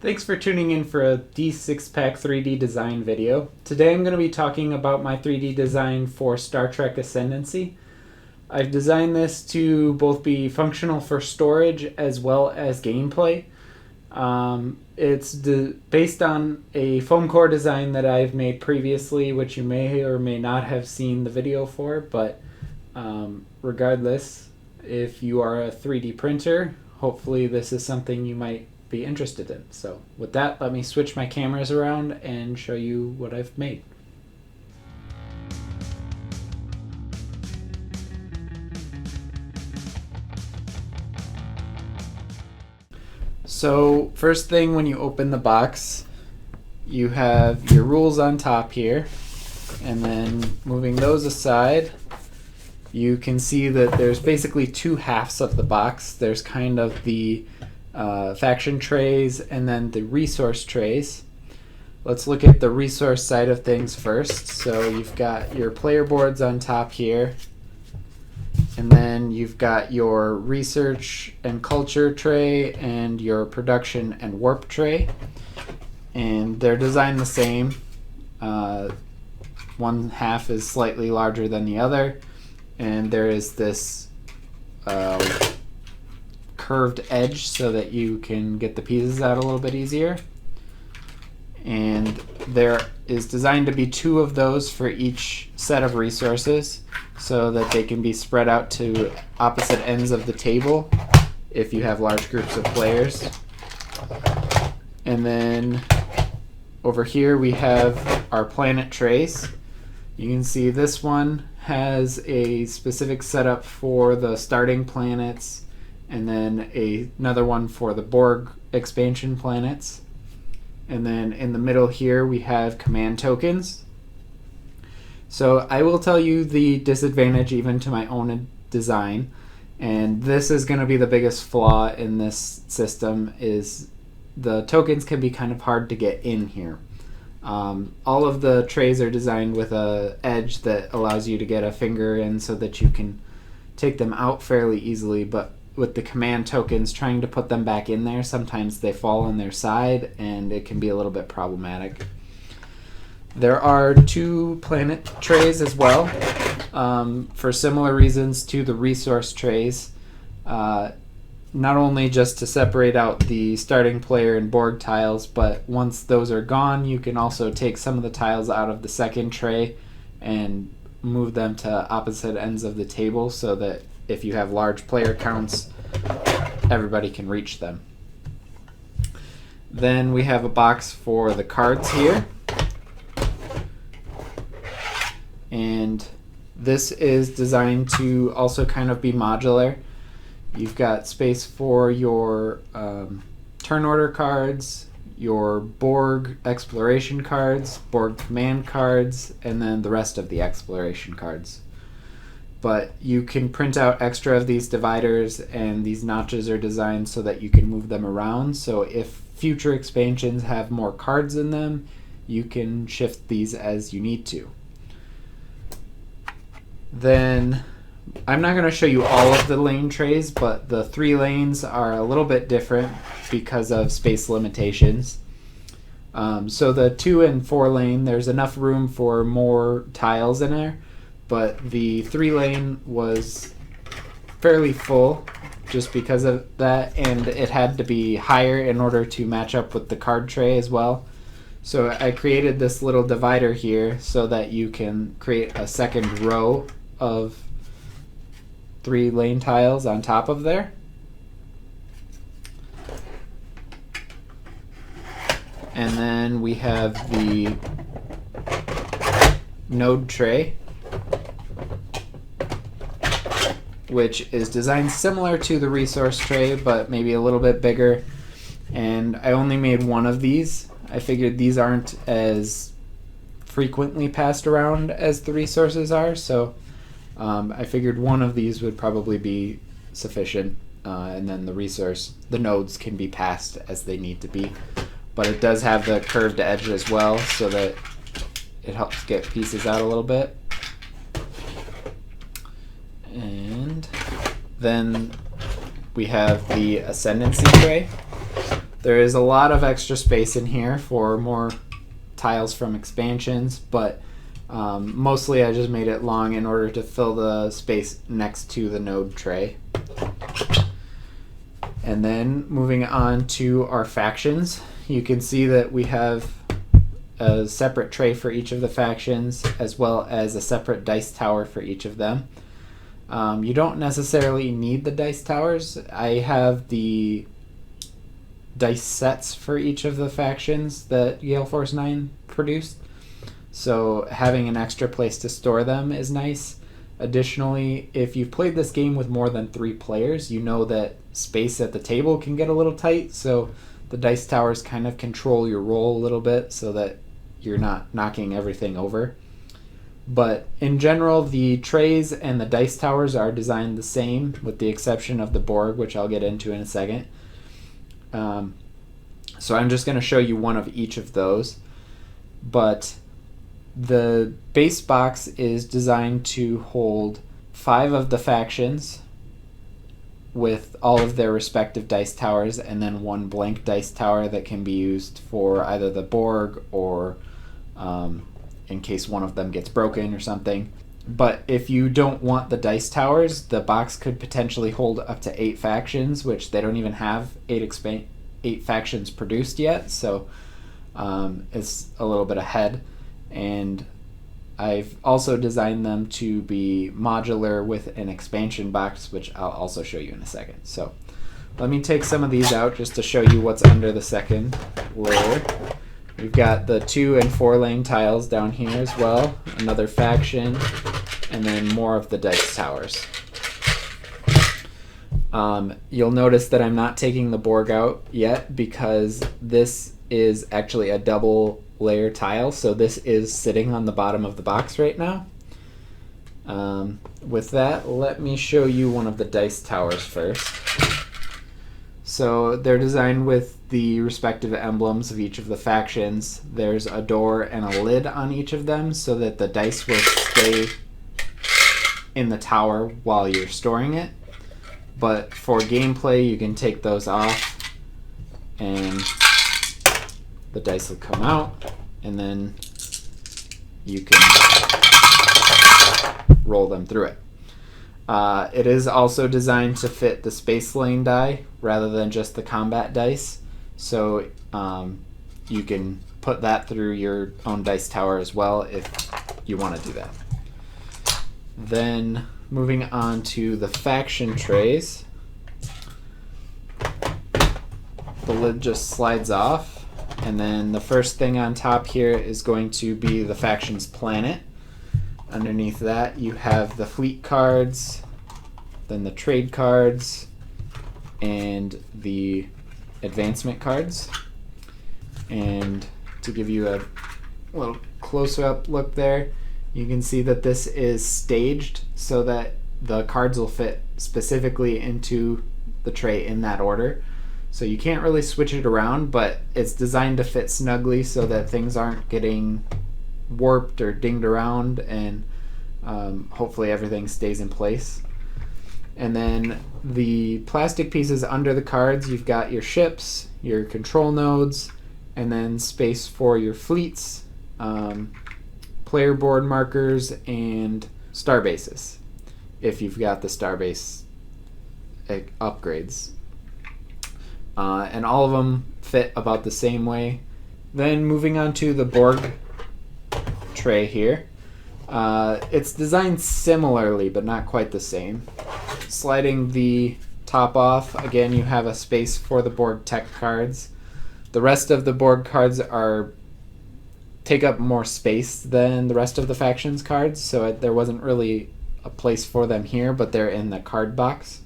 Thanks for tuning in for a D6-pack 3D design video. Today I'm going to be talking about my 3D design for Star Trek Ascendancy. I've designed this to both be functional for storage as well as gameplay. It's based on a foam core design that I've made previously, which you may or may not have seen the video for, but regardless, if you are a 3D printer, hopefully this is something you might be interested in. So with that, let me switch my cameras around and show you what I've made. So first thing, when you open the box, you have your rules on top here, and then moving those aside, you can see that there's basically two halves of the box. There's kind of the faction trays and then the resource trays. Let's look at the resource side of things first. So you've got your player boards on top here, and then you've got your research and culture tray and your production and warp tray, and they're designed the same. One half is slightly larger than the other, and there is this curved edge so that you can get the pieces out a little bit easier. And there is designed to be two of those for each set of resources so that they can be spread out to opposite ends of the table if you have large groups of players. And then over here we have our planet trays. You can see this one has a specific setup for the starting planets, and then another one for the Borg expansion planets. And then in the middle here we have command tokens. So I will tell you the disadvantage even to my own design, and this is going to be the biggest flaw in this system, is the tokens can be kind of hard to get in here. All of the trays are designed with a edge that allows you to get a finger in so that you can take them out fairly easily, but with the command tokens, trying to put them back in there, sometimes they fall on their side and it can be a little bit problematic. There are two planet trays as well, for similar reasons to the resource trays. Not only just to separate out the starting player and Borg tiles, but once those are gone, you can also take some of the tiles out of the second tray and move them to opposite ends of the table so that if you have large player counts, everybody can reach them. Then we have a box for the cards here. And this is designed to also kind of be modular. You've got space for your turn order cards, your Borg exploration cards, Borg command cards, and then the rest of the exploration cards. But you can print out extra of these dividers, and these notches are designed so that you can move them around. So if future expansions have more cards in them, you can shift these as you need to. Then I'm not going to show you all of the lane trays, but the 3 lanes are a little bit different because of space limitations. So the 2 and 4 lane, there's enough room for more tiles in there, but the 3 lane was fairly full just because of that, and it had to be higher in order to match up with the card tray as well. So I created this little divider here so that you can create a second row of 3 lane tiles on top of there. And then we have the node tray, which is designed similar to the resource tray, but maybe a little bit bigger. And I only made one of these. I figured these aren't as frequently passed around as the resources are, so I figured one of these would probably be sufficient, and then the nodes can be passed as they need to be. But it does have the curved edge as well, so that it helps get pieces out a little bit. And then we have the Ascendancy tray, There is a lot of extra space in here for more tiles from expansions, but mostly I just made it long in order to fill the space next to the node tray. And then moving on to our factions, you can see that we have a separate tray for each of the factions, as well as a separate dice tower for each of them. You don't necessarily need the dice towers. I have the dice sets for each of the factions that Gale Force 9 produced, so having an extra place to store them is nice. Additionally, if you've played this game with more than 3 players, you know that space at the table can get a little tight, so the dice towers kind of control your roll a little bit so that you're not knocking everything over. But in general, the trays and the dice towers are designed the same, with the exception of the Borg, which I'll get into in a second. So I'm just going to show you one of each of those. But the base box is designed to hold 5 of the factions with all of their respective dice towers, and then 1 blank dice tower that can be used for either the Borg or in case one of them gets broken or something. But if you don't want the dice towers, the box could potentially hold up to 8 factions, which they don't even have 8 factions produced yet, so it's a little bit ahead. And I've also designed them to be modular with an expansion box, which I'll also show you in a second. So let me take some of these out just to show you what's under the second layer. We've got the 2 and 4 lane tiles down here as well, another faction, and then more of the dice towers. You'll notice that I'm not taking the Borg out yet because this is actually a double layer tile, so this is sitting on the bottom of the box right now. With that, let me show you one of the dice towers first. So they're designed with the respective emblems of each of the factions. There's a door and a lid on each of them so that the dice will stay in the tower while you're storing it. But for gameplay, you can take those off and the dice will come out, and then you can roll them through it. It is also designed to fit the space lane die rather than just the combat dice, so you can put that through your own dice tower as well if you want to do that. Then moving on to the faction trays, the lid just slides off. And then the first thing on top here is going to be the faction's planet. Underneath that you have the fleet cards, then the trade cards, and the advancement cards. And to give you a little closer-up look there, you can see that this is staged so that the cards will fit specifically into the tray in that order. So you can't really switch it around, but it's designed to fit snugly so that things aren't getting warped or dinged around, and hopefully everything stays in place. And then the plastic pieces under the cards, you've got your ships, your control nodes, and then space for your fleets, player board markers, and star bases, if you've got the star base upgrades. And all of them fit about the same way. Then moving on to the Borg tray here. It's designed similarly, but not quite the same. Sliding the top off, again you have a space for the Borg tech cards. The rest of the Borg cards take up more space than the rest of the factions cards, so there wasn't really a place for them here, but they're in the card box.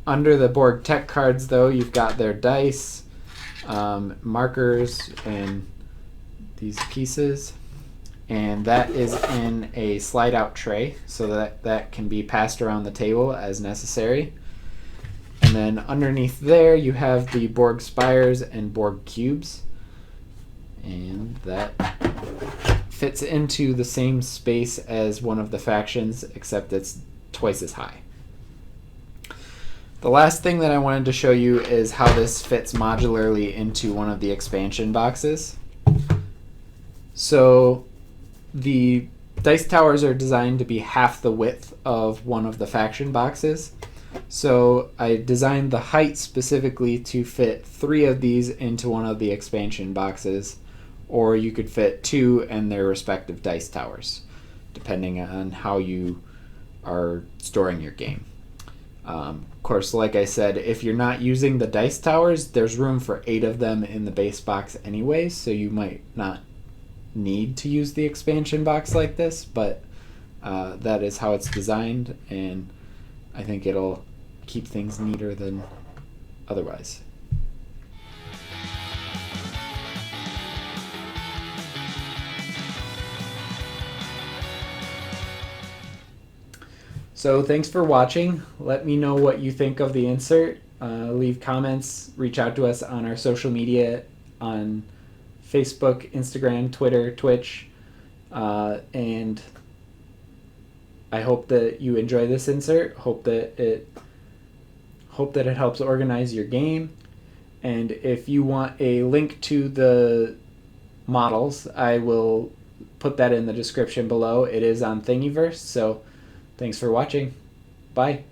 Under the Borg tech cards, though, you've got their dice, markers, and these pieces. And that is in a slide-out tray, so that can be passed around the table as necessary. And then underneath there, you have the Borg spires and Borg cubes. And that fits into the same space as one of the factions, except it's twice as high. The last thing that I wanted to show you is how this fits modularly into one of the expansion boxes. So the dice towers are designed to be half the width of one of the faction boxes. So I designed the height specifically to fit 3 of these into one of the expansion boxes, or you could fit 2 and their respective dice towers, depending on how you are storing your game. Of course, like I said, if you're not using the dice towers, there's room for 8 of them in the base box anyways, so you might not need to use the expansion box like this, but that is how it's designed, and I think it'll keep things neater than otherwise. So thanks for watching. Let me know what you think of the insert. Leave comments, reach out to us on our social media on Facebook, Instagram, Twitter, Twitch, and I hope that you enjoy this insert. Hope that it helps organize your game. And if you want a link to the models, I will put that in the description below. It is on Thingiverse. So thanks for watching. Bye.